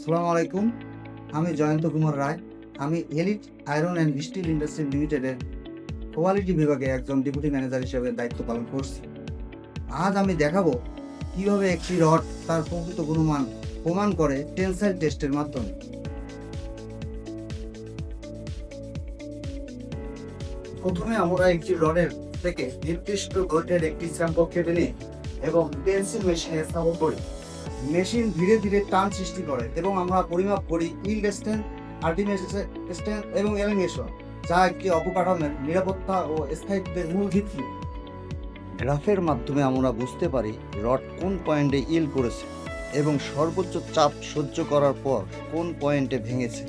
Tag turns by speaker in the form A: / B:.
A: আসসালামু আলাইকুম। আমি জয়ন্ত কুমার রায়। আমি elite iron and still industry লিমিটেডের কোয়ালিটি বিভাগে একজন ডেপুটি ম্যানেজার হিসেবে দায়িত্ব পালন করছি। আজ আমি দেখাবো কিভাবে একটি রড তার প্রকৃত গুণমান প্রমাণ করে টেনসাইল টেস্টের মাধ্যমে। প্রথমে আমরা একটি রডের থেকে নির্দিষ্ট গ্রেডের একটি স্যাম্পল কেটে নিই এবং পেন্সিল মেশিনে স্থাপন করি। মেশিন ধীরে ধীরে টান সৃষ্টি করে এবং আমরা পরিমাপ করি ইল্ড স্ট্রেন্থ, আল্টিমেট স্ট্রেন্থ এবং এলিংগেশন, যা একটি অবকাঠামোর নিরাপত্তা ও স্থায়িত্বের মূল ভিত্তি। গ্রাফের মাধ্যমে আমরা বুঝতে পারি রড কোন পয়েন্টে ইল্ড করেছে এবং সর্বোচ্চ চাপ সহ্য করার পর কোন পয়েন্টে ভেঙেছে।